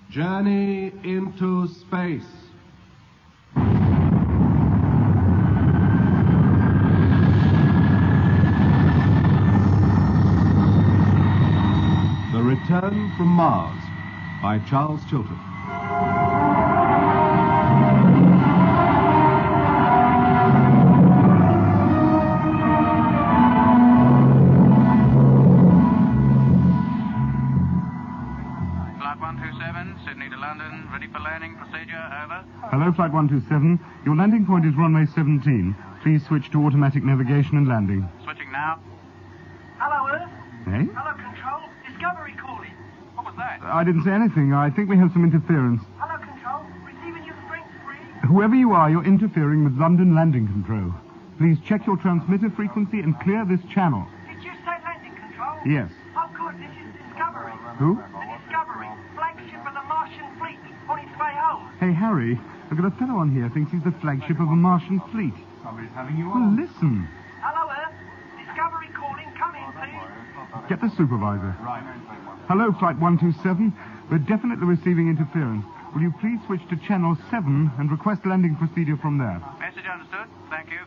Journey into space. The Return from Mars by Charles Chilton. Hello, Flight 127. Your landing point is runway 17. Please switch to automatic navigation and landing. Switching now. Hello, Earth. Hey? Hello, Control. Discovery calling. What was that? I didn't say anything. I think we have some interference. Hello, Control. Receiving you strength 3. Whoever you are, you're interfering with London landing control. Please check your transmitter frequency and clear this channel. Did you say landing control? Yes. Oh, good. This is Discovery. Who? The Discovery. Flagship of the Martian fleet. On its way home. Hey, Harry, look at a fellow on here thinks he's the flagship of a Martian fleet. Somebody's having you Well, on. listen. Hello, Earth. Discovery calling. Come in, please. Get the supervisor. Right. Hello, Flight 127. We're definitely receiving interference. Will you please switch to channel 7 and request landing procedure from there? Message understood. Thank you.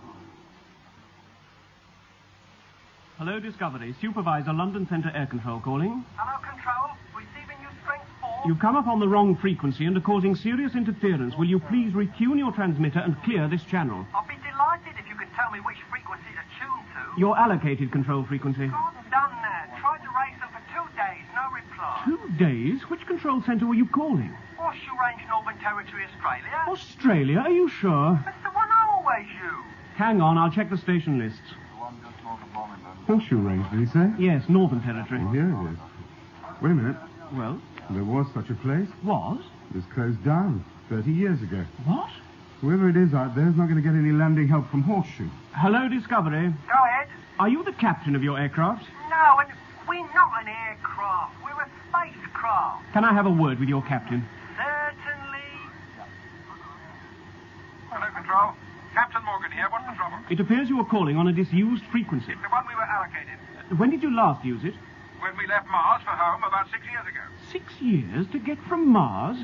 Hello, Discovery. Supervisor, London Centre Air Control calling. Hello, Control. Receiving you strength 4. You've come up on the wrong frequency and are causing serious interference. Will you please retune your transmitter and clear this channel? I'll be delighted if you could tell me which frequency to tune to. Your allocated control frequency. God, done that. Tried to raise them for 2 days. No reply. 2 days? Which control centre were you calling? Horseshoe Range, Northern Territory, Australia. Australia? Are you sure? That's the one I always use. Hang on, I'll check the station lists. Horseshoe Range, did he say? Yes, Northern Territory. Oh, here it is. Wait a minute. Well, There was such a place. was? It was closed down 30 years ago. What? Whoever it is out there is not going to get any landing help from Horseshoe. Hello, Discovery. Go ahead. Are you the captain of your aircraft? No, and we're not an aircraft. We're a spacecraft. Can I have a word with your captain? Certainly. Hello, Control. Captain Morgan here. What's the trouble? It appears you are calling on a disused frequency. It's the one we were allocated. When did you last use it? When we left Mars for home about 6 years ago. 6 years to get from Mars?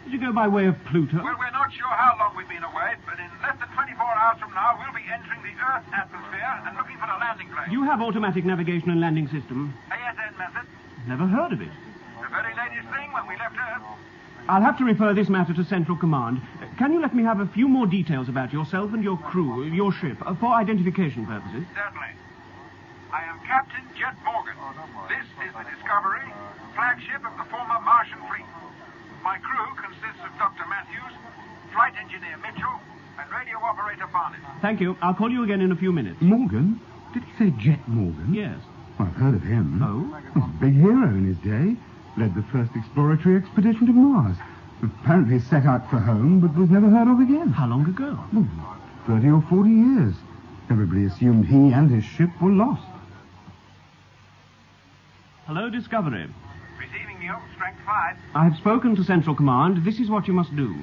Did you go by way of Pluto? Well, we're not sure how long we've been away, but in less than 24 hours from now, we'll be entering the Earth's atmosphere and looking for a landing place. You have automatic navigation and landing system. ASN method. Never heard of it. The very latest thing when we left Earth. I'll have to refer this matter to Central Command. Can you let me have a few more details about yourself and your crew, your ship, for identification purposes? Certainly. I am Captain Jet Morgan. This is the Discovery, flagship of the former Martian fleet. My crew consists of Dr. Matthews, Flight Engineer Mitchell, and Radio Operator Barnett. Thank you. I'll call you again in a few minutes. Morgan? Did he say Jet Morgan? Yes. Well, I've heard of him. Oh? He's a big hero in his day. Led the first exploratory expedition to Mars. Apparently set out for home, but was never heard of again. How long ago? 30 or 40 years. Everybody assumed he and his ship were lost. Hello, Discovery. Receiving you, strength 5. I've spoken to Central Command. This is what you must do.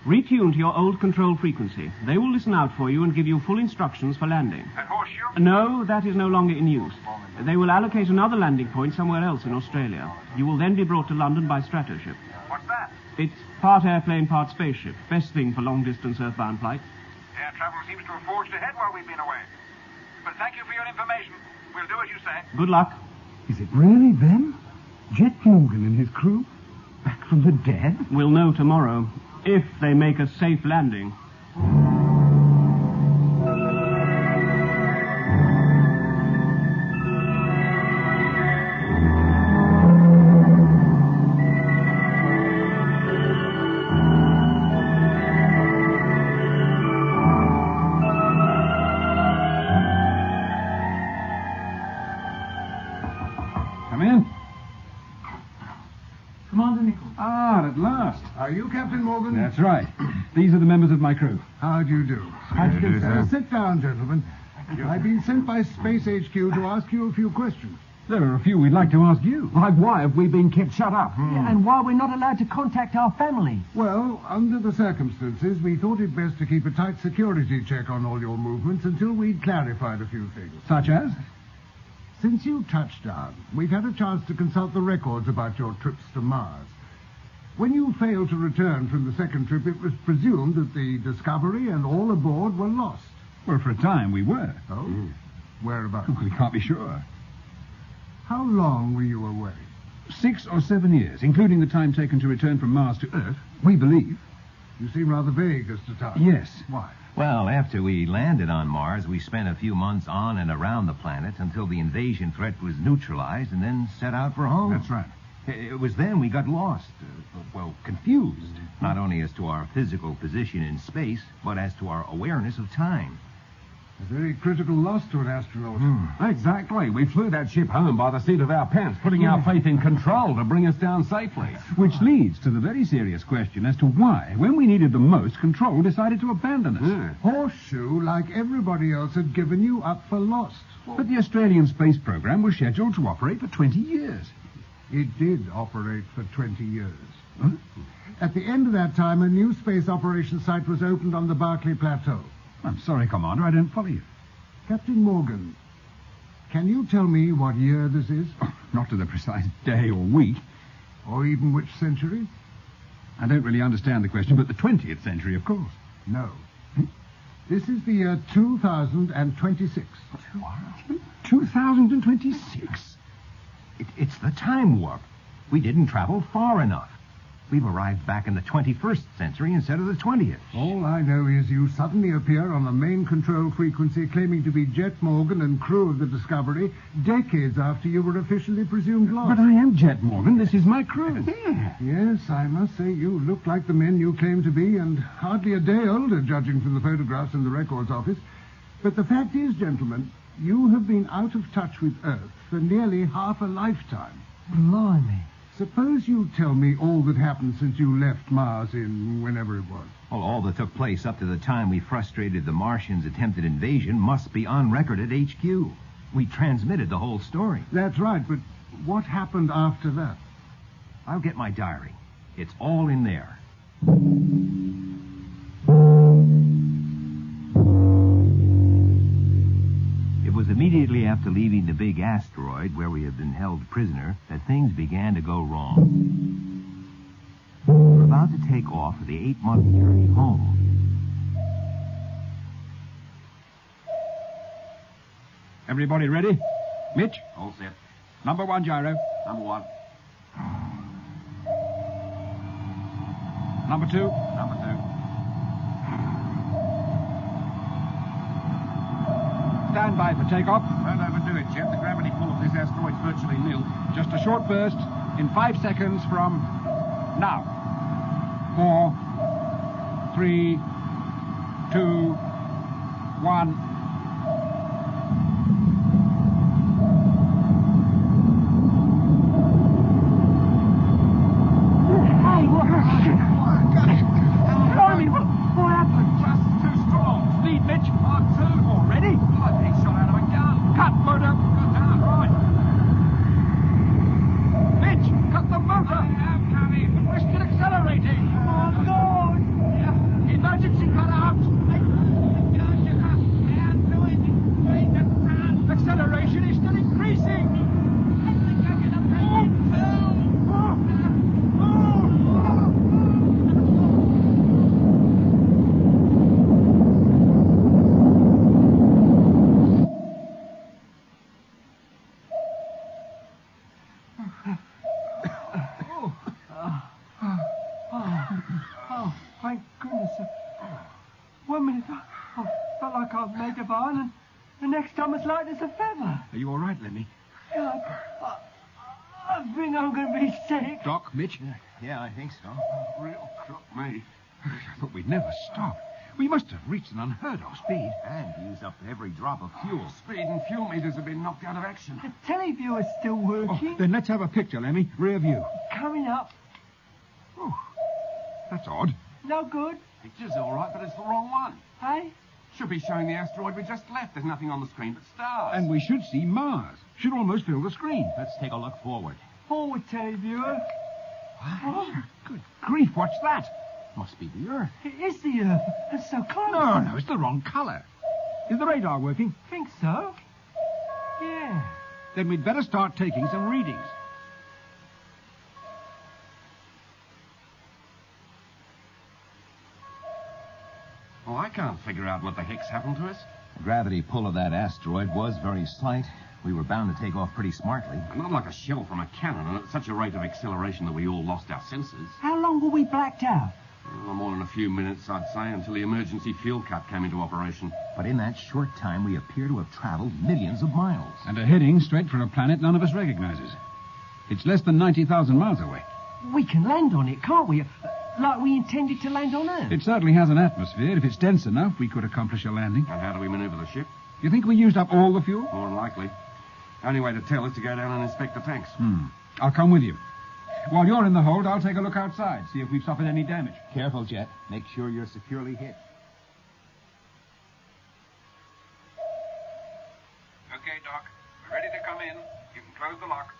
Retune to your old control frequency. They will listen out for you and give you full instructions for landing. At Horseshoe? No, that is no longer in use. They will allocate another landing point somewhere else in Australia. You will then be brought to London by stratoship. What's that? It's part airplane, part spaceship. Best thing for long-distance earthbound flights. Air travel seems to have forged ahead while we've been away. But thank you for your information. We'll do as you say. Good luck. Is it really them? Jet Morgan and his crew? Back from the dead? We'll know tomorrow, if they make a safe landing. Come in. Commander Nichols. Ah, at last. Are you Captain Morgan? That's right. These are the members of my crew. How do you do? How do you do, sir? Sit down, gentlemen. I've been sent by Space HQ to ask you a few questions. There are a few we'd like to ask you. Like why have we been kept shut up? Yeah, and why we're not allowed to contact our family. Well, under the circumstances, we thought it best to keep a tight security check on all your movements until we'd clarified a few things. Such as? Since you touched down, we've had a chance to consult the records about your trips to Mars. When you failed to return from the second trip, it was presumed that the Discovery and all aboard were lost. Well, for a time we were. Oh? Whereabouts? We can't be sure. How long were you away? 6 or 7 years, including the time taken to return from Mars to Earth, we believe. You seem rather vague as to time. Yes. Why? Well, after we landed on Mars, we spent a few months on and around the planet until the invasion threat was neutralized and then set out for home. That's right. It was then we got lost, confused, not only as to our physical position in space, but as to our awareness of time. A very critical loss to an astronaut. Exactly. We flew that ship home by the seat of our pants, putting our faith in control to bring us down safely. Which leads to the very serious question as to why, when we needed the most, Control decided to abandon us. Horseshoe, like everybody else, had given you up for lost. But the Australian space program was scheduled to operate for 20 years. It did operate for 20 years. At the end of that time, a new space operations site was opened on the Barclay Plateau. I'm sorry, Commander, I don't follow you. Captain Morgan, can you tell me what year this is? Not to the precise day or week. Or even which century? I don't really understand the question, but the 20th century, of course. No. This is the year 2026. 2026? It's the time warp. We didn't travel far enough. We've arrived back in the 21st century instead of the 20th. All I know is you suddenly appear on the main control frequency claiming to be Jet Morgan and crew of the Discovery decades after you were officially presumed lost. But I am Jet Morgan. This is my crew. Yes, I must say you look like the men you claim to be, and hardly a day older, judging from the photographs in the records office. But the fact is, gentlemen, you have been out of touch with Earth for nearly half a lifetime. Blimey. Suppose you tell me all that happened since you left Mars in whenever it was. Well, all that took place up to the time we frustrated the Martians' attempted invasion must be on record at HQ. We transmitted the whole story. That's right, but what happened after that? I'll get my diary. It's all in there. It was immediately after leaving the big asteroid where we had been held prisoner that things began to go wrong. We're about to take off for the 8-month journey home. Everybody ready? Mitch? All set. Number 1 gyro. Number 1. Number 2. Number 2. Stand by for takeoff. Don't overdo it, Jet. The gravity pull of this asteroid's virtually nil. Just a short burst in 5 seconds from now. 4, 3, 2, 1. Are you all right, Lemmy? I think I'm going to be sick. Doc, Mitch? Yeah, I think so. Real crook, me. I thought we'd never stop. We must have reached an unheard of speed. And used up every drop of fuel. Speed and fuel meters have been knocked out of action. The televiewer's still working. Then let's have a picture, Lemmy. Rear view. Coming up. Oh, that's odd. No good. Picture's all right, but it's the wrong one. Hey? Should be showing the asteroid we just left. There's nothing on the screen but stars. And we should see Mars. Should almost fill the screen. Let's take a look forward. Forward, televiewer. Good grief, what's that? Must be the Earth. It is the Earth. It's so close. No, it's the wrong colour. Is the radar working? Think so. Yeah. Then we'd better start taking some readings. Well, I can't figure out what the heck's happened to us. The gravity pull of that asteroid was very slight. We were bound to take off pretty smartly. Not like a shell from a cannon, and at such a rate of acceleration that we all lost our senses. How long were we blacked out? Well, more than a few minutes, I'd say, until the emergency fuel cut came into operation. But in that short time, we appear to have traveled millions of miles. And are heading straight for a planet none of us recognizes. It's less than 90,000 miles away. We can land on it, can't we? Like we intended to land on Earth. It certainly has an atmosphere. If it's dense enough, we could accomplish a landing. And how do we maneuver the ship? You think we used up all the fuel? More than likely. Only way to tell is to go down and inspect the tanks. I'll come with you. While you're in the hold, I'll take a look outside, see if we've suffered any damage. Careful, Jet. Make sure you're securely hitched. Okay, Doc. We're ready to come in. You can close the lock.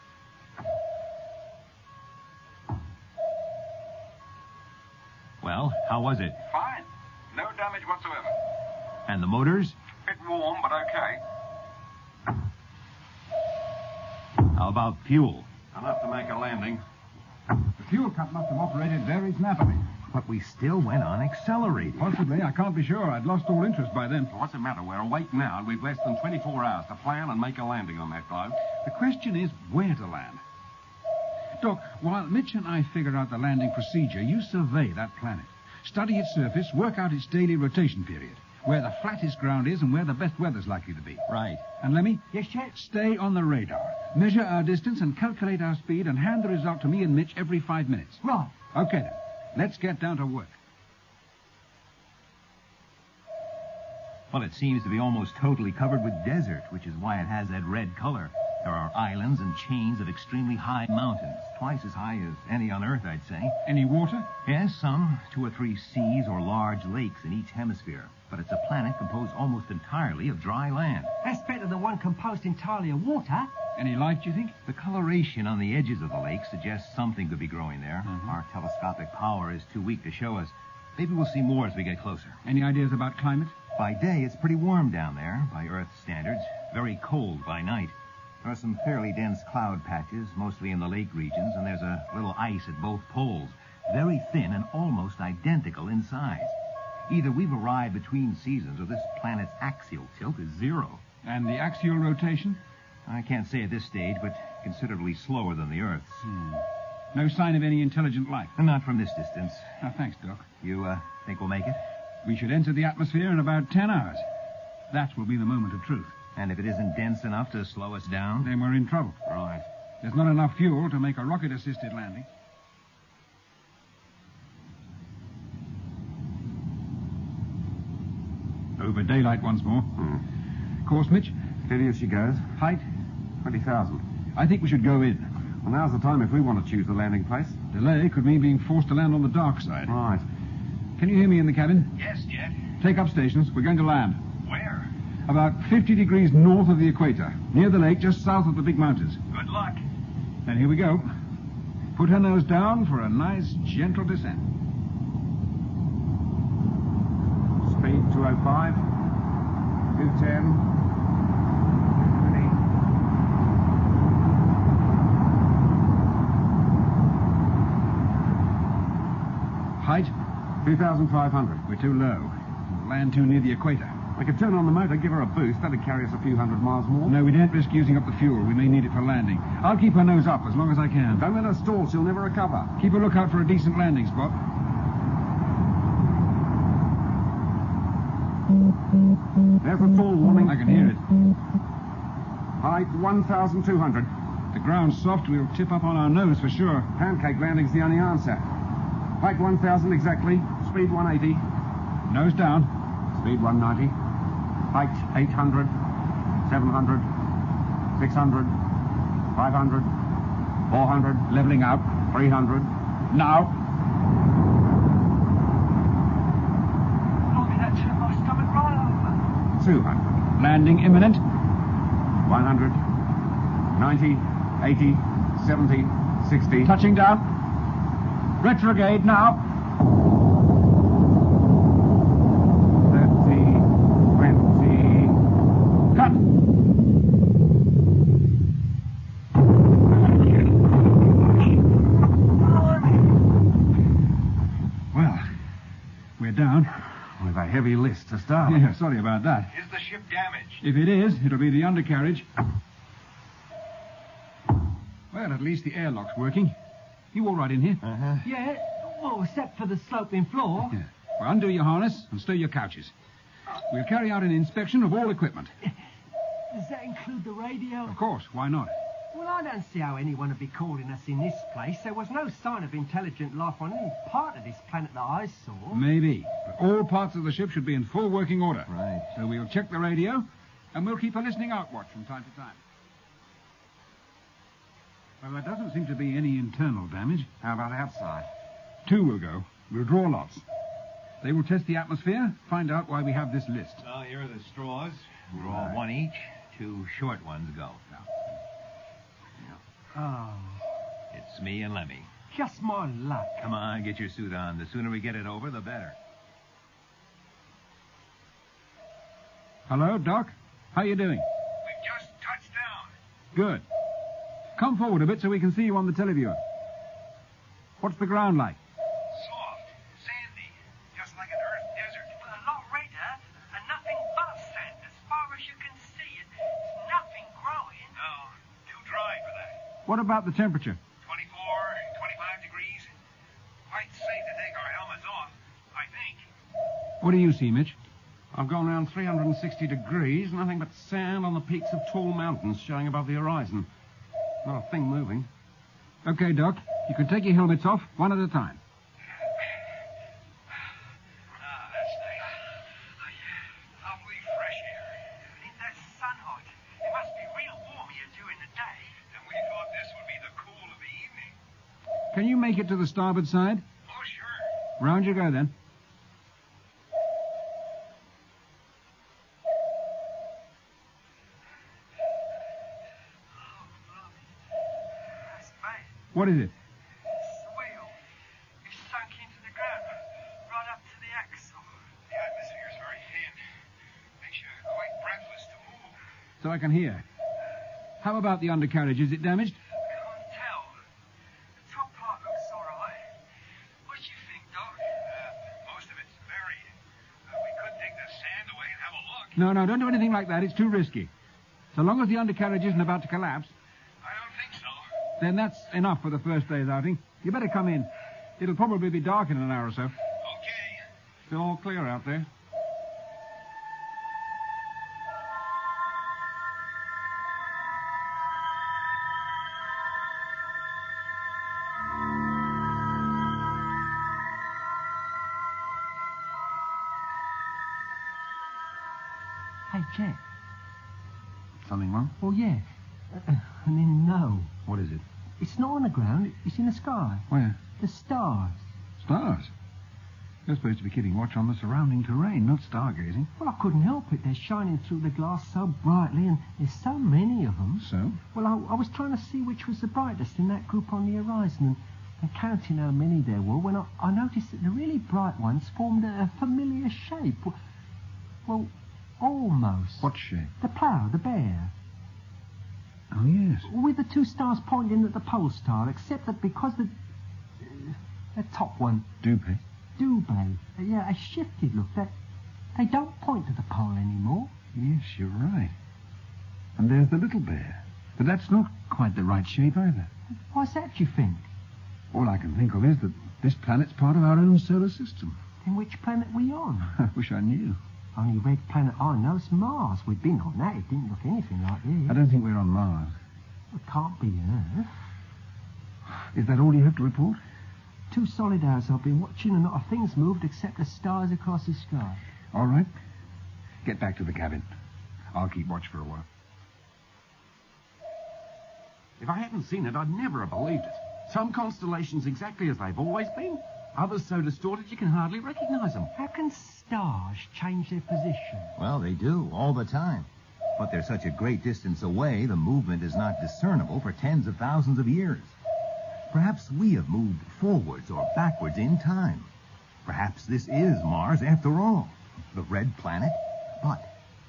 Well, how was it? Fine. No damage whatsoever. And the motors? Bit warm, but okay. How about fuel? Enough to make a landing. The fuel cut must have operated very snappily. But we still went on accelerating. Possibly. I can't be sure. I'd lost all interest by then. Well, what's the matter? We're awake now, and we've less than 24 hours to plan and make a landing on that globe. The question is where to land. Doc, while Mitch and I figure out the landing procedure, you survey that planet. Study its surface, work out its daily rotation period, where the flattest ground is and where the best weather's likely to be. Right. And Lemmy? Yes, Chet? Stay on the radar. Measure our distance and calculate our speed and hand the result to me and Mitch every 5 minutes. Right. Okay, then. Let's get down to work. Well, it seems to be almost totally covered with desert, which is why it has that red color. There are islands and chains of extremely high mountains, twice as high as any on Earth, I'd say. Any water? Yes, some 2 or 3 seas or large lakes in each hemisphere. But it's a planet composed almost entirely of dry land. That's better than one composed entirely of water. Any life, do you think? The coloration on the edges of the lake suggests something could be growing there. Our telescopic power is too weak to show us. Maybe we'll see more as we get closer. Any ideas about climate? By day, it's pretty warm down there, by Earth standards. Very cold by night. There are some fairly dense cloud patches, mostly in the lake regions, and there's a little ice at both poles. Very thin and almost identical in size. Either we've arrived between seasons, or this planet's axial tilt is 0. And the axial rotation? I can't say at this stage, but considerably slower than the Earth's. No sign of any intelligent life. And not from this distance. Thanks, Doc. You think we'll make it? We should enter the atmosphere in about 10 hours. That will be the moment of truth. And if it isn't dense enough to slow us down? Then we're in trouble. Right. There's not enough fuel to make a rocket-assisted landing. Over daylight once more. Course, Mitch? Steady as she goes. Height? 20,000. I think we should go in. Well, now's the time if we want to choose the landing place. Delay could mean being forced to land on the dark side. Right. Can you hear me in the cabin? Yes, Jet. Take up stations. We're going to land. Where? About 50 degrees north of the equator. Near the lake, just south of the big mountains. Good luck. Then here we go. Put her nose down for a nice, gentle descent. Speed 205. 210. Height? 2,500. We're too low. We'll land too near the equator. I could turn on the motor, give her a boost. That'd carry us a few hundred miles more. No, we daren't risk using up the fuel. We may need it for landing. I'll keep her nose up as long as I can. Don't let her stall. She'll never recover. Keep a lookout for a decent landing spot. There's a tall warning. I can hear it. Height 1,200. The ground's soft. We'll tip up on our nose for sure. Pancake landing's the only answer. Height 1,000 exactly. Speed 180. Nose down. Speed 190. Height 800. 700. 600. 500. 400. Leveling out. 300. Now. Look, that turned my stomach right over. 200. Landing imminent. 100. 90. 80. 70. 60. Touching down. Retrograde now. 30. 20. Cut. Well, we're down. With a heavy list to start with. Yeah, sorry about that. Is the ship damaged? If it is, it'll be the undercarriage. Well, at least the airlock's working. You all right in here? Uh-huh. Yeah, well, except for the sloping floor. Yeah. Well, undo your harness and stow your couches. We'll carry out an inspection of all equipment. Does that include the radio? Of course, why not? Well, I don't see how anyone would be calling us in this place. There was no sign of intelligent life on any part of this planet that I saw. Maybe. But all parts of the ship should be in full working order. Right. So we'll check the radio, and we'll keep a listening out watch from time to time. Well, there doesn't seem to be any internal damage. How about outside? 2 will go. We'll draw lots. They will test the atmosphere, find out why we have this list. Well, here are the straws. Draw one each. 2 short ones go. Oh, It's me and Lemmy. just my luck. Come on, get your suit on. The sooner we get it over, the better. Hello, Doc? How you doing? We've just touched down. Good. Come forward a bit so we can see you on the televiewer. What's the ground like? Soft, sandy, just like an earth desert. A lot redder and nothing but sand. As far as you can see, it's nothing growing. No, too dry for that. What about the temperature? 24, 25 degrees. Quite safe to take our helmets off, I think. What do you see, Mitch? I've gone round 360 degrees, nothing but sand on the peaks of tall mountains showing above the horizon. Not a thing moving. Okay, Doc. You can take your helmets off one at a time. That's nice. Lovely fresh air. Ain't that sun hot? It must be real warm here during the day. And we thought this would be the cool of the evening. Can you make it to the starboard side? Oh, sure. Round you go, then. That's bad. What is it? It's the wheel. It's sunk into the ground, right up to the axle. The atmosphere's very thin. Makes you quite breathless to move. So I can hear. How about the undercarriage? Is it damaged? Can't tell. The top part looks all right. What do you think, Doc? Most of it's buried. We could dig the sand away and have a look. No, don't do anything like that. It's too risky. So long as the undercarriage isn't about to collapse, I don't think so. then that's enough for the first day's outing. You better come in. It'll probably be dark in an hour or so. Okay. Still all clear out there? Hey, Jack. Something wrong? Well, yeah. And then no. What is it? It's not on the ground. It's in the sky. Where? The stars. Stars. You're supposed to be keeping watch on the surrounding terrain, not stargazing. Well, I couldn't help it. They're shining through the glass so brightly, and there's so many of them. So? Well, I was trying to see which was the brightest in that group on the horizon, and counting how many there were, when I noticed that the really bright ones formed a familiar shape. Well, almost. What shape? The plough, the bear. Oh, yes. With the 2 stars pointing at the pole star, except that because the top one, Dupé. Dubé, yeah, a shifted look. They don't point to the pole anymore. Yes, you're right. And there's the little bear. But that's not quite the right shape either. Why's that, you think? All I can think of is that this planet's part of our own solar system. Then which planet we on? I wish I knew. Only red planet I know's Mars. We've been on that. It didn't look anything like this. I don't think we're on Mars. It can't be Earth. Is that all you have to report? 2 solid hours I've been watching and not a thing's moved except the stars across the sky. All right. Get back to the cabin. I'll keep watch for a while. If I hadn't seen it, I'd never have believed it. Some constellations exactly as they've always been. Others so distorted you can hardly recognize them. How can stars change their position? Well, they do, all the time. But they're such a great distance away, the movement is not discernible for tens of thousands of years. Perhaps we have moved forwards or backwards in time. Perhaps this is Mars after all, the red planet. But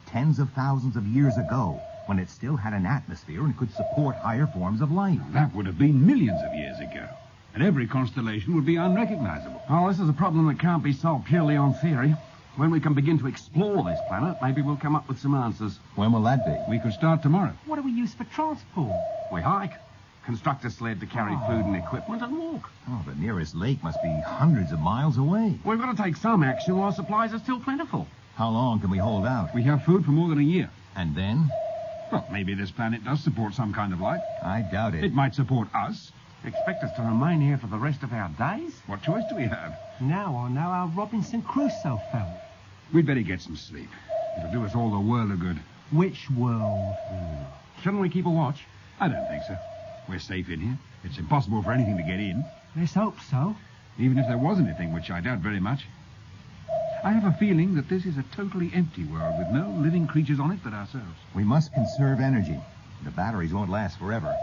tens of thousands of years ago, when it still had an atmosphere and could support higher forms of life. That would have been millions of years ago. And every constellation would be unrecognizable. Oh, this is a problem that can't be solved purely on theory. When we can begin to explore this planet, maybe we'll come up with some answers. When will that be? We could start tomorrow. What do we use for transport? We hike, construct a sled to carry food and equipment, and walk. Oh, the nearest lake must be hundreds of miles away. We've got to take some action while supplies are still plentiful. How long can we hold out? We have food for more than a year. And then? Well, maybe this planet does support some kind of life. I doubt it. It might support us. Expect us to remain here for the rest of our days? What choice do we have? Now I know how Robinson Crusoe felt. We'd better get some sleep. It'll do us all the world of good. Which world? Shouldn't we keep a watch? I don't think so. We're safe in here. It's impossible for anything to get in. Let's hope so. Even if there was anything, which I doubt very much. I have a feeling that this is a totally empty world with no living creatures on it but ourselves. We must conserve energy. The batteries won't last forever.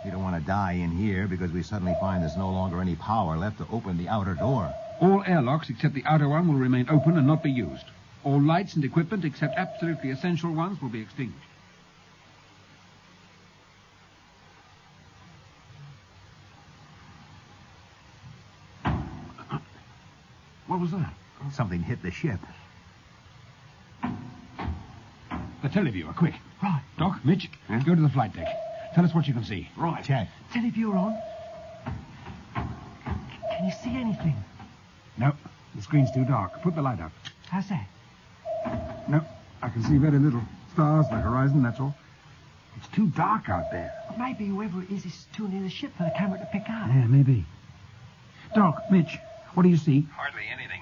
We don't want to die in here because we suddenly find there's no longer any power left to open the outer door. All airlocks except the outer one will remain open and not be used. All lights and equipment except absolutely essential ones will be extinguished. What was that? Something hit the ship. The televiewer, quick. Right. Doc, Mitch, Yeah? go to the flight deck. Tell us what you can see. Right. Check. Televiewer on. Can you see anything? No, the screen's too dark. Put the light up. How's that? No, I can see very little. Stars, the horizon, that's all. It's too dark out there. Maybe whoever it is too near the ship for the camera to pick up. Yeah, maybe. Doc, Mitch, what do you see? Hardly anything.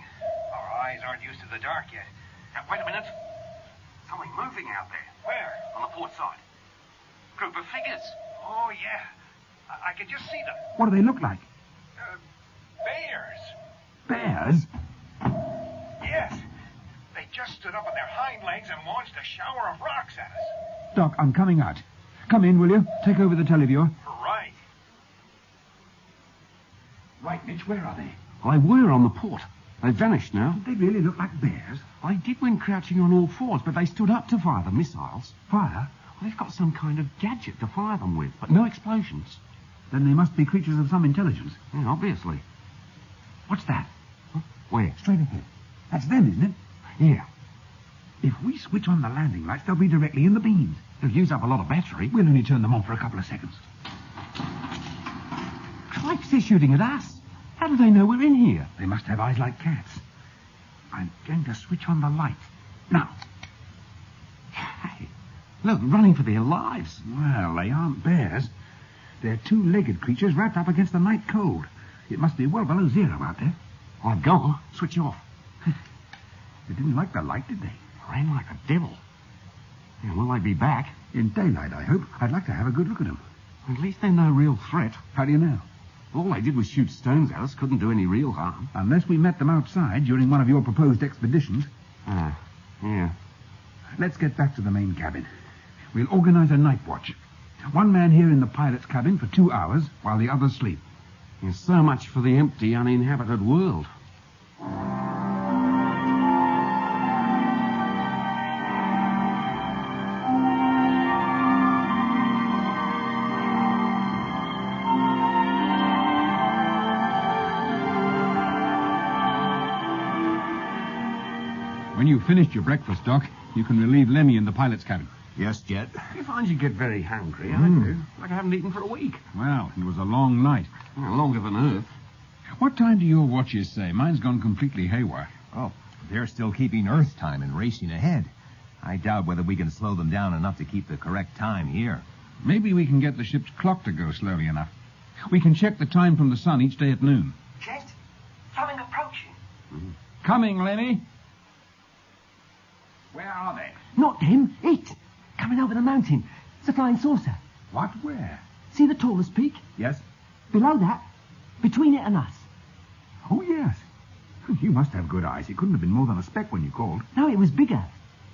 Our eyes aren't used to the dark yet. Wait a minute. Something moving out there. Where? On the port side. Group of figures. Oh, yeah. I can just see them. What do they look like? Bears. Bears? Yes. They just stood up on their hind legs and launched a shower of rocks at us. Doc, I'm coming out. Come in, will you? Take over the televiewer. Right. Right, Mitch, where are they? They were on the port. They've vanished now. They really look like bears. They did when crouching on all fours, but they stood up to fire the missiles. Fire? Well, they've got some kind of gadget to fire them with, but no explosions. Then they must be creatures of some intelligence. Yeah, obviously. What's that? Where? Straight ahead. That's them, isn't it? Yeah. If we switch on the landing lights, they'll be directly in the beams. They'll use up a lot of battery. We'll only turn them on for a couple of seconds. Cripes, they're shooting at us. How do they know we're in here? They must have eyes like cats. I'm going to switch on the light. Now. Hey, look, running for their lives. Well, they aren't bears. They're two-legged creatures wrapped up against the night cold. It must be well below zero out there. I've gone. Switch off. They didn't like the light, did they? Ran like a devil. Yeah, will they be back? In daylight, I hope. I'd like to have a good look at them. At least they're no real threat. How do you know? All they did was shoot stones at us. Couldn't do any real harm. Unless we met them outside during one of your proposed expeditions. Ah, yeah. Let's get back to the main cabin. We'll organize a night watch. One man here in the pilot's cabin for 2 hours while the others sleep. There's so much for the empty, uninhabited world. When you've finished your breakfast, Doc, you can relieve Lemmy in the pilot's cabin. Yes, Jet. You find you get very hungry, I do. Like I haven't eaten for a week. Well, it was a long night. Well, longer than Earth. What time do your watches say? Mine's gone completely haywire. Oh, they're still keeping Earth time and racing ahead. I doubt whether we can slow them down enough to keep the correct time here. Maybe we can get the ship's clock to go slowly enough. We can check the time from the sun each day at noon. Jet, something approaching. Coming, Lemmy. Where are they? Not them. It. Coming over the mountain. It's a flying saucer. What? Where? See the tallest peak? Yes. Below that. Between it and us. Oh, yes. You must have good eyes. It couldn't have been more than a speck when you called. No, it was bigger.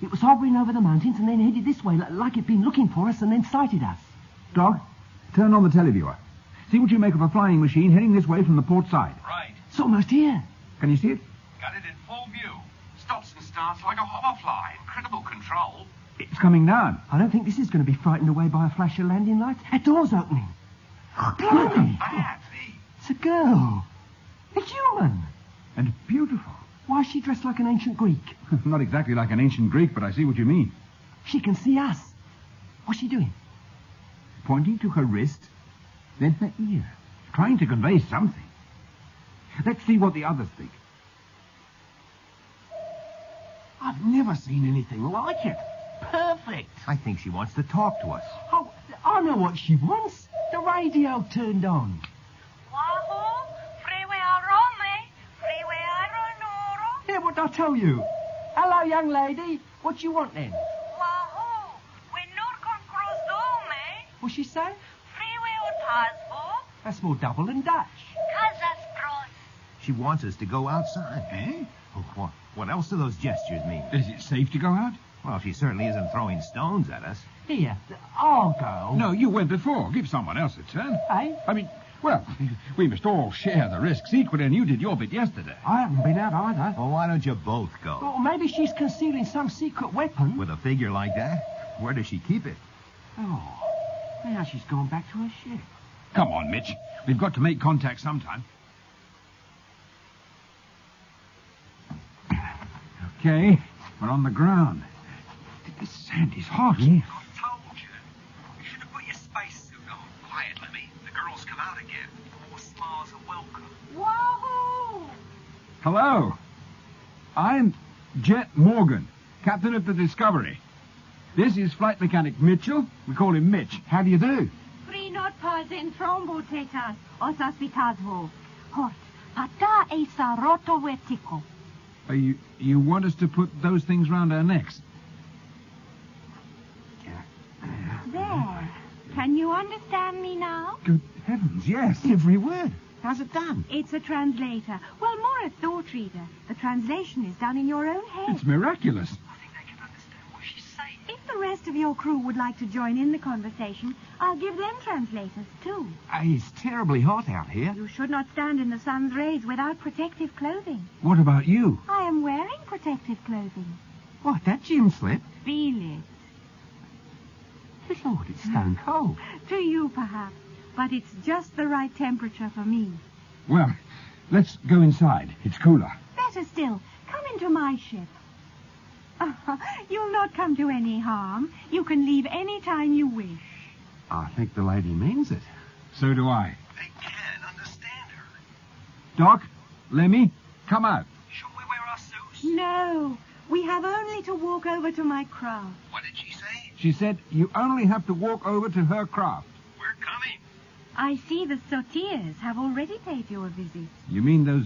It was hovering over the mountains and then headed this way like it'd been looking for us and then sighted us. Dog, turn on the televiewer. See what you make of a flying machine heading this way from the port side. Right. It's almost here. Can you see it? Got it in full view. Stops and starts like a hoverfly. Incredible control. It's coming down. I don't think this is going to be frightened away by a flash of landing lights. That door's opening. Blimey! Bad. It's a girl. A human. And beautiful. Why, Why is she dressed like an ancient Greek? Not exactly like an ancient Greek, but I see what you mean. She can see us. What's she doing? Pointing to her wrist, then her ear, trying to convey something. Let's see what the others think. I've never seen anything like it. Perfect. I think she wants to talk to us. Oh, I know what she wants. The radio turned on. Wahoo! Freeway Rome! Freeway Aronoro! Yeah, what did I tell you? Hello, young lady. What you want then? Wahoo! We're not con cross dome! What's she say? Freeway Otazvo! That's more double than Dutch. Casas Cross! She wants us to go outside. Eh? Oh, what else do those gestures mean? Is it safe to go out? Well, she certainly isn't throwing stones at us. Here, I'll go. No, you went before. Give someone else a turn. Eh? I mean, well, we must all share the risks equally, and you did your bit yesterday. I haven't been out either. Well, why don't you both go? Well, maybe she's concealing some secret weapon. With a figure like that? Where does she keep it? Oh, now she's gone back to her ship. Come on, Mitch. We've got to make contact sometime. Okay, we're on the ground. This sand is hot. Yeah. I told you. You should have put your spacesuit on. Quiet, Lemmy. The girls come out again. More smiles are welcome. Wahoo! Hello. I'm Jet Morgan, captain of the Discovery. This is flight mechanic Mitchell. We call him Mitch. How do you do? Free not pazen trombotetas, osas vitazvo. Hort, pata esa roto vertico. You want us to put those things round our necks? There. Can you understand me now? Good heavens, yes, every word. How's it done? It's a translator. Well, more a thought reader. The translation is done in your own head. It's miraculous. I think they can understand what she's saying. If the rest of your crew would like to join in the conversation, I'll give them translators, too. It's terribly hot out here. You should not stand in the sun's rays without protective clothing. What about you? I am wearing protective clothing. What, that gym slip? Feel it. Good Lord, it's stone cold. To you, perhaps. But it's just the right temperature for me. Well, let's go inside. It's cooler. Better still, come into my ship. You'll not come to any harm. You can leave any time you wish. I think the lady means it. So do I. They can understand her. Doc, Lemmy, come out. Shall we wear our suits? No, we have only to walk over to my craft. What did she say? She said you only have to walk over to her craft. We're coming. I see the Sotiers have already paid you a visit. You mean those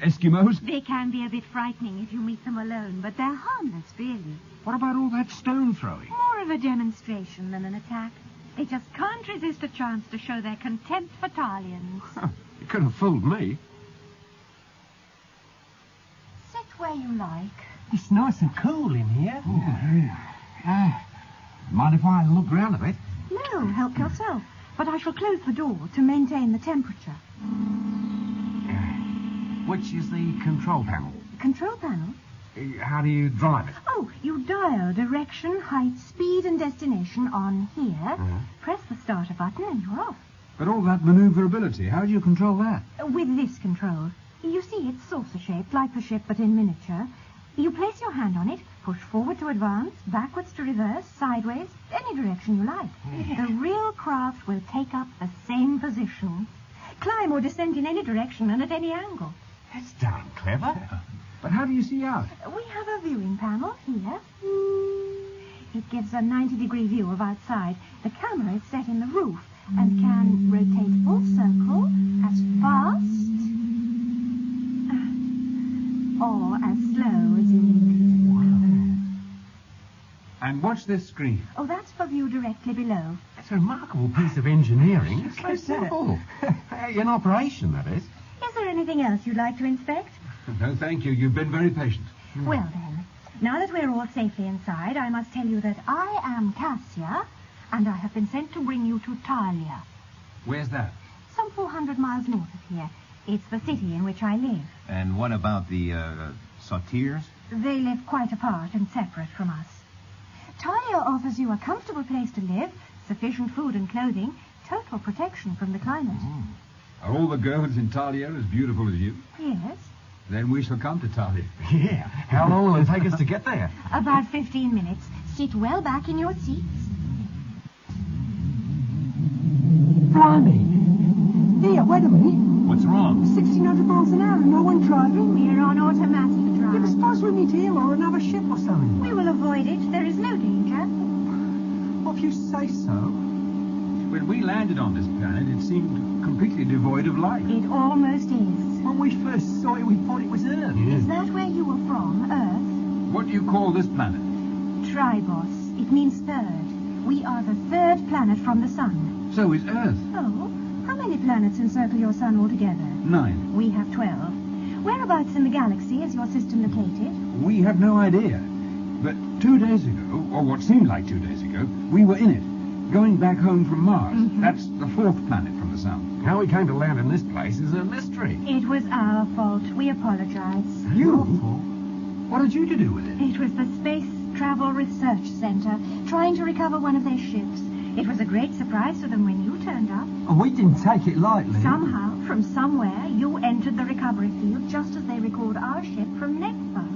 Eskimos? They can be a bit frightening if you meet them alone, but they're harmless, really. What about all that stone throwing? More of a demonstration than an attack. They just can't resist a chance to show their contempt for Talians. You could have fooled me. Sit where you like. It's nice and cool in here. Mind if I look round a bit? No, help yourself. But I shall close the door to maintain the temperature. Which is the control panel? Control panel? How do you drive it? Oh, you dial direction, height, speed, and destination on here. Press the starter button and you're off. But all that maneuverability, how do you control that? With this control. You see, it's saucer-shaped, like the ship, but in miniature. You place your hand on it, push forward to advance, backwards to reverse, sideways, any direction you like. The real craft will take up the same position. Climb or descend in any direction and at any angle. That's darn clever. But how do you see out? We have a viewing panel here. It gives a 90-degree view of outside. The camera is set in the roof and can rotate full circle as fast or as slow as you need. And watch this screen. Oh, that's for view directly below. It's a remarkable piece of engineering. It's so simple. In operation, that is. Is there anything else you'd like to inspect? No, thank you. You've been very patient. Well, then, now that we're all safely inside, I must tell you that I am Cassia, and I have been sent to bring you to Thalia. Where's that? Some 400 miles north of here. It's the city in which I live. And what about the Sotiers? They live quite apart and separate from us. Thalia offers you a comfortable place to live, sufficient food and clothing, total protection from the climate. Are all the girls in Thalia as beautiful as you? Yes. Then we shall come to Talia. Yeah. How long will it take us to get there? About 15 minutes. Sit well back in your seats. Blimey. Here, wait a minute. What's wrong? 1,600 miles an hour and no one driving. We're on automatic drive. Yeah, but suppose we meet here or another ship or something. We will avoid it. There is no danger. Well, if you say so. When we landed on this planet, it seemed completely devoid of life. It almost is. When we first saw it, we thought it was Earth. Is that where you were from, Earth? What do you call this planet? Tribos. It means third. We are the third planet from the sun. So is Earth. Oh? How many planets encircle your sun altogether? 9. We have 12. Whereabouts in the galaxy is your system located? We have no idea. But 2 days ago, or what seemed like 2 days ago, we were in it. Going back home from Mars. Mm-hmm. That's the 4th planet from the sun. How we came to land in this place is a mystery. It was our fault. We apologize. You? What had you to do with it? It was the Space Travel Research Center trying to recover one of their ships. It was a great surprise to them when you turned up. And we didn't take it lightly. Somehow, from somewhere, you entered the recovery field just as they recalled our ship from Neptha.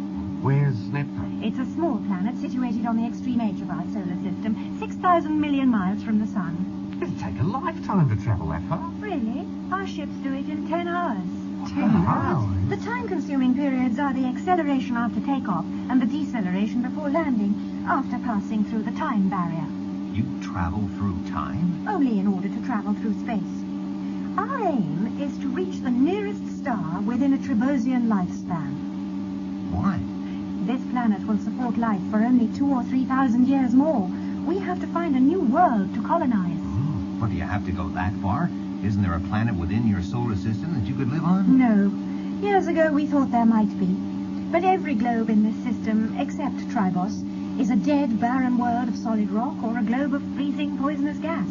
Where's Neptune? It's a small planet situated on the extreme edge of our solar system, 6,000 million miles from the sun. It'd take a lifetime to travel that far. Really? Our ships do it in 10 hours. 10 hours? The time-consuming periods are the acceleration after takeoff and the deceleration before landing, after passing through the time barrier. You travel through time? Only in order to travel through space. Our aim is to reach the nearest star within a Tribosian lifespan. Why? This planet will support life for only 2,000 or 3,000 years more. We have to find a new world to colonize. But do you have to go that far? Isn't there a planet within your solar system that you could live on? No. Years ago we thought there might be. But every globe in this system, except Tribos, is a dead, barren world of solid rock or a globe of freezing, poisonous gas.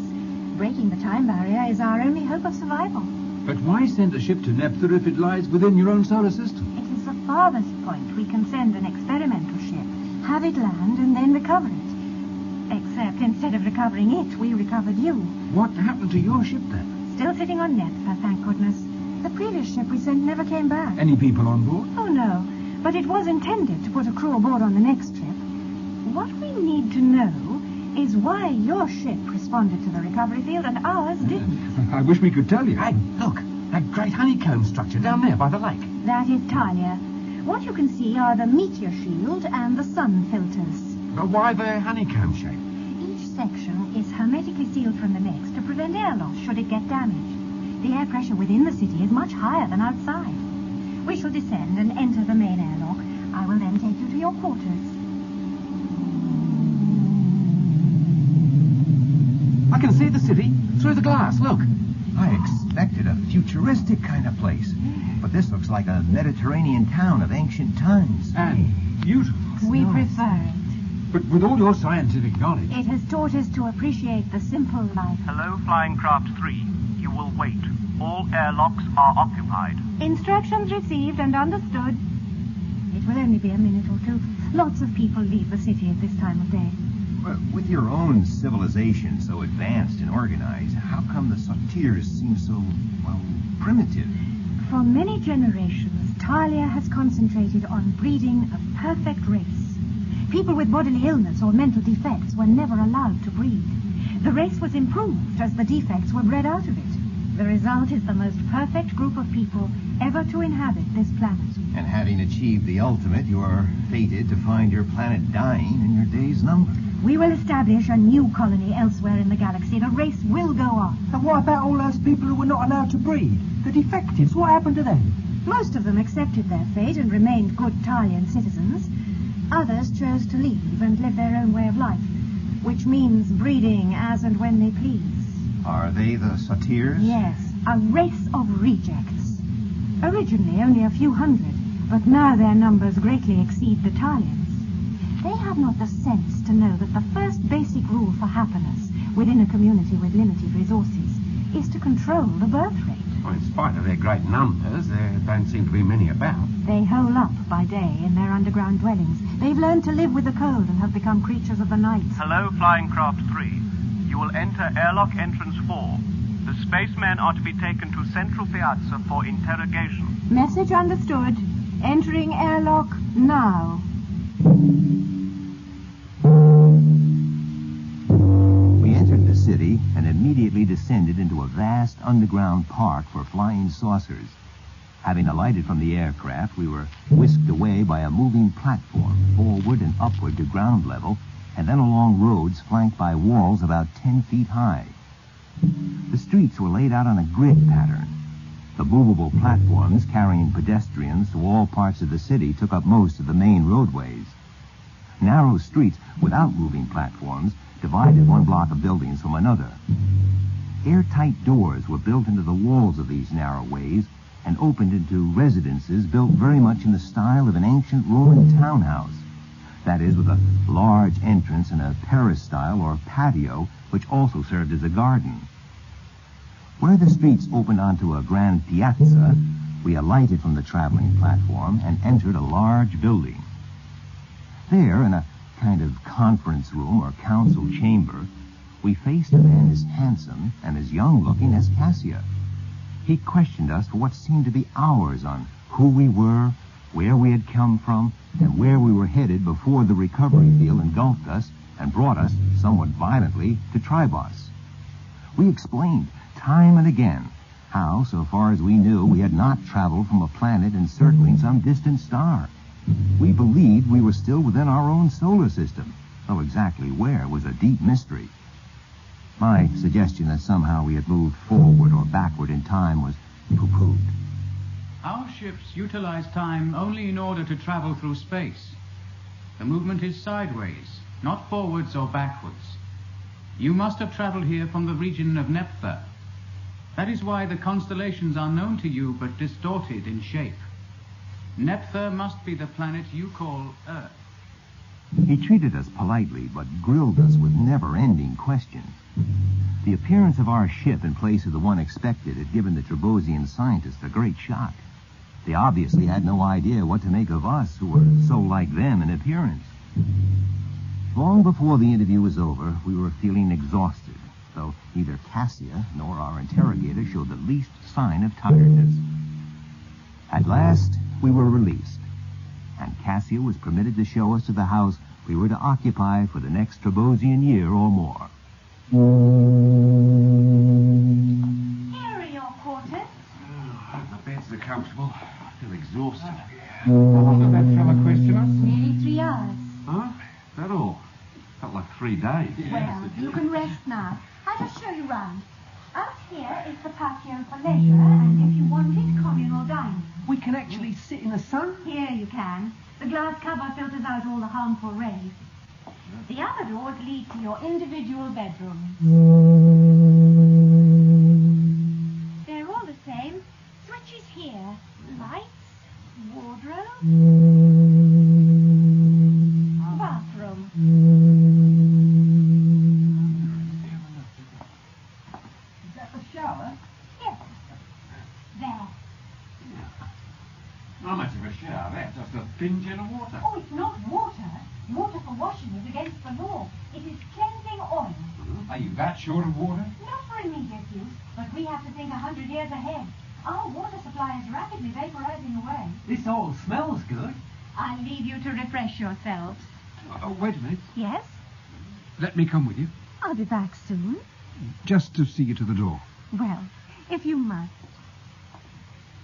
Breaking the time barrier is our only hope of survival. But why send a ship to Neptune if it lies within your own solar system? It is the farthest point we can send an experimental ship, have it land, and then recover it. Except instead of recovering it, we recovered you. What happened to your ship then? Still sitting on Neptune, thank goodness. The previous ship we sent never came back. Any people on board? Oh, no. But it was intended to put a crew aboard on the next ship. What we need to know is why your ship responded to the recovery field and ours didn't. I wish we could tell you. Hey, look, that great honeycomb structure down there by the lake. That is Talia. What you can see are the meteor shield and the sun filters. But why the honeycomb shape? Each section is hermetically sealed from the next to prevent air loss should it get damaged. The air pressure within the city is much higher than outside. We shall descend and enter the main airlock. I will then take you to your quarters. I can see the city through the glass, look. I expected a futuristic kind of place. But this looks like a Mediterranean town of ancient times. And beautiful. We prefer it. But with all your scientific knowledge... It has taught us to appreciate the simple life. Hello, Flying Craft 3. You will wait. All airlocks are occupied. Instructions received and understood. It will only be a minute or two. Lots of people leave the city at this time of day. Well, with your own civilization so advanced and organized, how come the Satyrs seem so, well, primitive? For many generations, Talia has concentrated on breeding a perfect race. People with bodily illness or mental defects were never allowed to breed. The race was improved as the defects were bred out of it. The result is the most perfect group of people ever to inhabit this planet. And having achieved the ultimate, you are fated to find your planet dying and your days numbered. We will establish a new colony elsewhere in the galaxy. The race will go on. And what about all those people who were not allowed to breed? The defectives, what happened to them? Most of them accepted their fate and remained good Talian citizens. Others chose to leave and live their own way of life, which means breeding as and when they please. Are they the Satyrs? Yes, a race of rejects. Originally only a few hundred, but now their numbers greatly exceed the Talians. They have not the sense to know that the first basic rule for happiness within a community with limited resources is to control the birth rate. Well, in spite of their great numbers, there don't seem to be many about. They hole up by day in their underground dwellings. They've learned to live with the cold and have become creatures of the night. Hello, Flying Craft 3. You will enter airlock entrance 4. The spacemen are to be taken to Central Piazza for interrogation. Message understood. Entering airlock now. We entered the city and immediately descended into a vast underground park for flying saucers. Having alighted from the aircraft, we were whisked away by a moving platform, forward and upward to ground level, and then along roads flanked by walls about 10 feet high. The streets were laid out on a grid pattern. The movable platforms carrying pedestrians to all parts of the city took up most of the main roadways. Narrow streets without moving platforms divided one block of buildings from another. Airtight doors were built into the walls of these narrow ways and opened into residences built very much in the style of an ancient Roman townhouse. That is, with a large entrance and a peristyle or patio, which also served as a garden. Where the streets opened onto a grand piazza, we alighted from the traveling platform and entered a large building. There, in a kind of conference room or council chamber, we faced a man as handsome and as young-looking as Cassia. He questioned us for what seemed to be hours on who we were, where we had come from, and where we were headed before the recovery field engulfed us and brought us, somewhat violently, to Tribos. We explained time and again how, so far as we knew, we had not traveled from a planet encircling some distant star. We believed we were still within our own solar system, though exactly where was a deep mystery. My suggestion that somehow we had moved forward or backward in time was pooh-poohed. Our ships utilize time only in order to travel through space. The movement is sideways, not forwards or backwards. You must have traveled here from the region of Nephthah. That is why the constellations are known to you but distorted in shape. Nephthah must be the planet you call Earth. He treated us politely, but grilled us with never-ending questions. The appearance of our ship in place of the one expected had given the Trebosian scientists a great shock. They obviously had no idea what to make of us, who were so like them in appearance. Long before the interview was over, we were feeling exhausted, though neither Cassia nor our interrogator showed the least sign of tiredness. At last, we were released, and Cassia was permitted to show us to the house we were to occupy for the next Trebosian year or more. Here are your quarters. I hope the beds are comfortable. I feel exhausted. How long did that fella question us? Nearly 3 hours. Huh? That all? Felt like 3 days. Well, you can rest now. I must show you round. Out here is the patio for leisure, and if you want it, communal dining. We can actually sit in the sun? Here you can. The glass cover filters out all the harmful rays. The other doors lead to your individual bedrooms. They're all the same. Switches here. Lights, wardrobe, bathroom. Is that the shower? Yes. There. Not much of a shower, that's just a thin jet of water. Oh, it's not water. Water for washing is against the law. It is cleansing oil. Are you that short of water? Not for immediate use, but we have to think 100 years ahead. Our water supply is rapidly vaporizing away. This all smells good. I'll leave you to refresh yourselves. Oh, wait a minute. Yes? Let me come with you. I'll be back soon. Just to see you to the door. Well, if you must.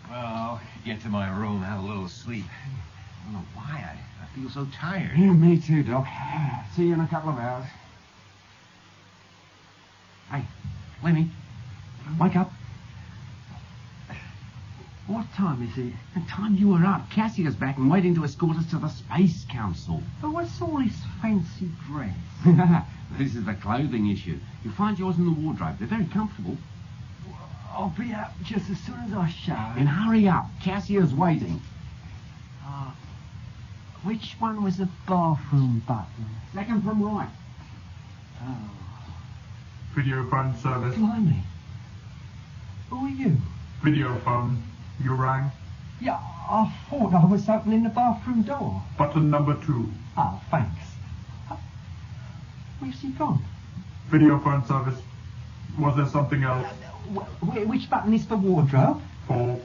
Well, I'll get to my room, have a little sleep. I don't know why I feel so tired. Yeah, me too, Doc. See you in a couple of hours. Hey, Lenny, wake up. What time is it? The time you were up, Cassia's back and waiting to escort us to the Space Council. But what's all this fancy dress? This is the clothing issue. You'll find yours in the wardrobe. They're very comfortable. I'll be up just as soon as I shower. Then hurry up. Cassia's waiting. Which one was the bathroom button? Second from right. Oh. Video phone service. Blimey. Who are you? Video phone. You rang? Yeah, I thought I was opening the bathroom door. Button number 2. Oh, thanks. Where's he gone? Video phone service. Was there something else? Which button is for wardrobe? 4.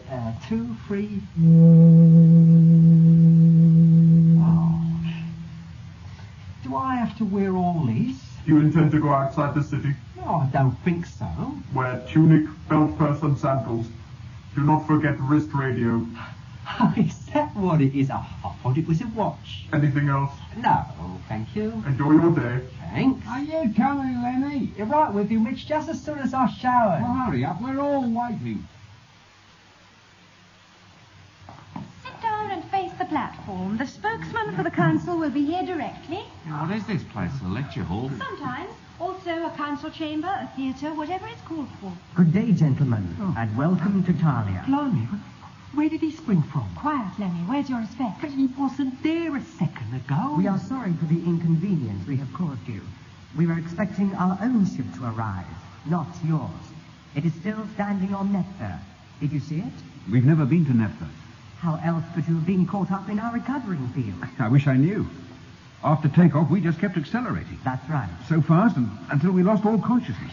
2, 3... to wear all this? Do you intend to go outside the city? No, I don't think so. Wear tunic, belt purse and sandals. Do not forget wrist radio. Oh, is that what it is? I thought it was a watch. Anything else? No, thank you. Enjoy your day. Thanks. Are you coming, Lenny? You're right with you, Mitch, just as soon as I shower. Well, hurry up, we're all waiting. Sit down and face the platform. The spokesman for the council will be here directly. What is this place? A lecture hall? Sometimes. Also a council chamber, a theatre, whatever it's called for. Good day, gentlemen, and welcome to Talia. Blimey, where did he spring from? Quiet, Lenny. Where's your respect? But he wasn't there a second ago. We are sorry for the inconvenience we have caused you. We were expecting our own ship to arrive, not yours. It is still standing on Neptune. Did you see it? We've never been to Neptune. How else could you have been caught up in our recovering field? I wish I knew. After takeoff, we just kept accelerating. That's right. So fast until we lost all consciousness.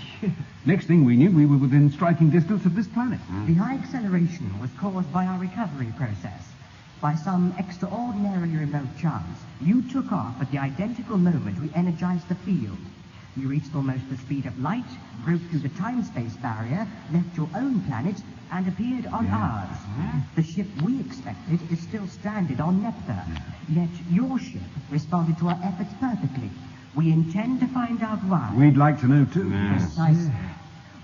Next thing we knew, we were within striking distance of this planet. The high acceleration was caused by our recovery process. By some extraordinarily remote chance, you took off at the identical moment we energized the field. You reached almost the speed of light, broke through the time-space barrier, left your own planet, and appeared on ours. The ship we expected is still stranded on Neptune. Yet your ship responded to our efforts perfectly. We intend to find out why. We'd like to know, too. Precisely.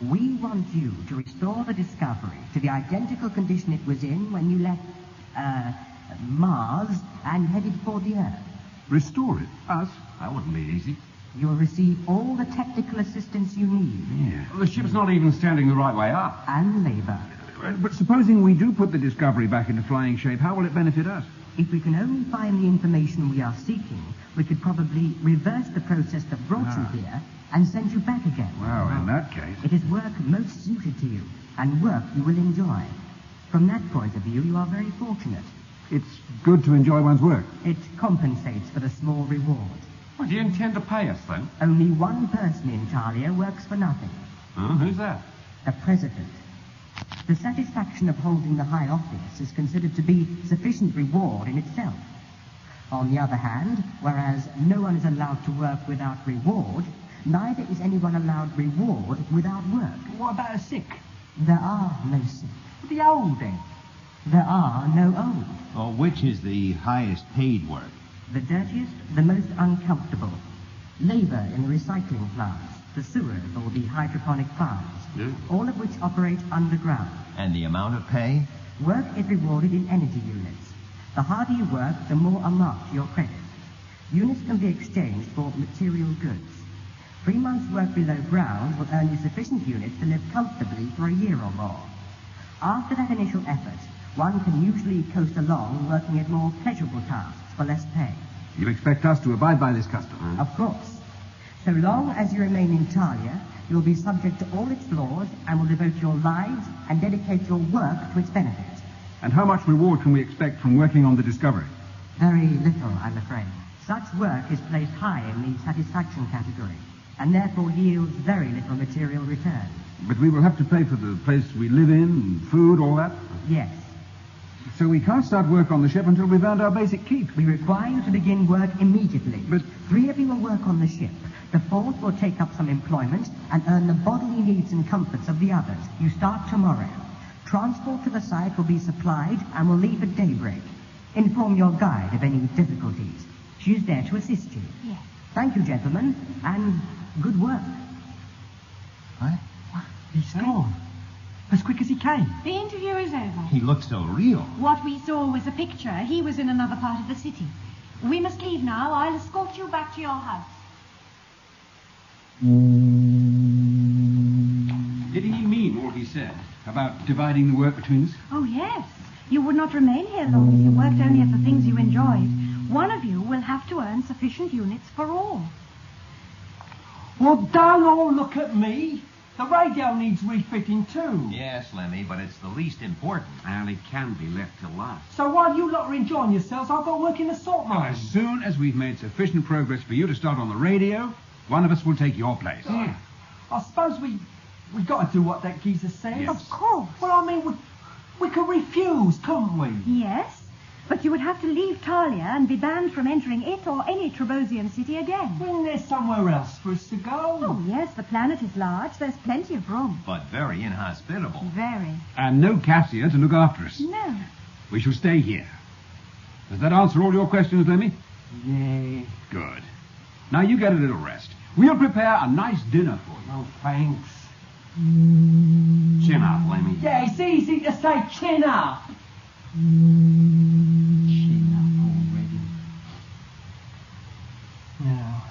We want you to restore the Discovery to the identical condition it was in when you left, Mars and headed for the Earth. Restore it? Us? That wouldn't be easy. You'll receive all the technical assistance you need. Yeah. Well, the ship's not even standing the right way up. And labour. But supposing we do put the Discovery back into flying shape, how will it benefit us? If we can only find the information we are seeking, we could probably reverse the process that brought you here and send you back again. Well, in that case... It is work most suited to you, and work you will enjoy. From that point of view, you are very fortunate. It's good to enjoy one's work. It compensates for the small reward. Well, do you intend to pay us, then? Only one person in Talia works for nothing. Oh, who's that? The President. The satisfaction of holding the high office is considered to be sufficient reward in itself. On the other hand, whereas no one is allowed to work without reward, neither is anyone allowed reward without work. What about a sick? There are no sick. The old, then? There are no old. Well, which is the highest paid work? The dirtiest, the most uncomfortable. Labour in the recycling plants, the sewers or the hydroponic farms, all of which operate underground. And the amount of pay? Work is rewarded in energy units. The harder you work, the more are marked to your credit. Units can be exchanged for material goods. 3 months' work below ground will earn you sufficient units to live comfortably for a year or more. After that initial effort, one can usually coast along working at more pleasurable tasks for less pay. You expect us to abide by this custom? Of course. So long as you remain in Talia, you'll be subject to all its laws and will devote your lives and dedicate your work to its benefit. And how much reward can we expect from working on the Discovery? Very little, I'm afraid. Such work is placed high in the satisfaction category, and therefore yields very little material return. But we will have to pay for the place we live in, food, all that? Yes. So we can't start work on the ship until we've earned our basic keep. We require you to begin work immediately. But 3 of you will work on the ship. The 4th will take up some employment and earn the bodily needs and comforts of the others. You start tomorrow. Transport to the site will be supplied and will leave at daybreak. Inform your guide of any difficulties. She is there to assist you. Yes. Thank you, gentlemen, and good work. What? He's gone. As quick as he came. The interview is over. He looks so real. What we saw was a picture. He was in another part of the city. We must leave now. I'll escort you back to your house. Did he mean what he said about dividing the work between us? Oh, yes. You would not remain here long if you worked only at the things you enjoyed. One of you will have to earn sufficient units for all. Well, don't all look at me. The radio needs refitting too. Yes, Lemmy, but it's the least important. And it can be left till last. So while you lot are enjoying yourselves, I'll go work in the salt mine. As soon as we've made sufficient progress for you to start on the radio, one of us will take your place. Yeah. I suppose we got to do what that geezer says. Yes. Of course. Well, I mean, we could refuse, couldn't we? Yes. But you would have to leave Talia and be banned from entering it or any Trebosian city again. Isn't there somewhere else for us to go? Oh, yes, the planet is large. There's plenty of room. But very inhospitable. Very. And no Cassia to look after us. No. We shall stay here. Does that answer all your questions, Lemmy? Yeah. Good. Now you get a little rest. We'll prepare a nice dinner for you. Oh, thanks. Chin up, Lemmy. Yeah, it's easy to say chin up. Chin up already. Now,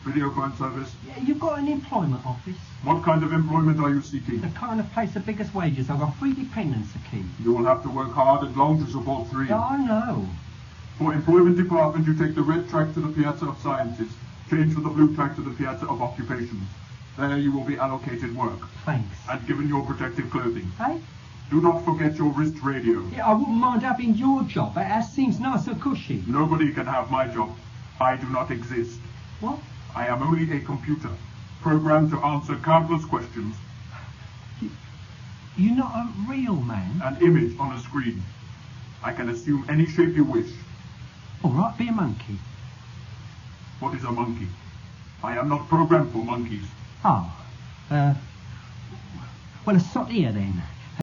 Video phone service. yeah, you've got an employment office. What kind of employment are you seeking? The kind of place the biggest wages. I've got 3 dependents to keep. You will have to work hard and long to support 3. Yeah, I know. For employment department, you take the red track to the Piazza of Sciences. Change from the blue track to the Piazza of Occupations. There you will be allocated work. Thanks. And given your protective clothing. Hey? Do not forget your wrist radio. Yeah, I wouldn't mind having your job. That seems nice and cushy. Nobody can have my job. I do not exist. What? I am only a computer, programmed to answer countless questions. You're not a real man? An image on a screen. I can assume any shape you wish. All right, be a monkey. What is a monkey? I am not programmed for monkeys. Oh. Well, a sot here then.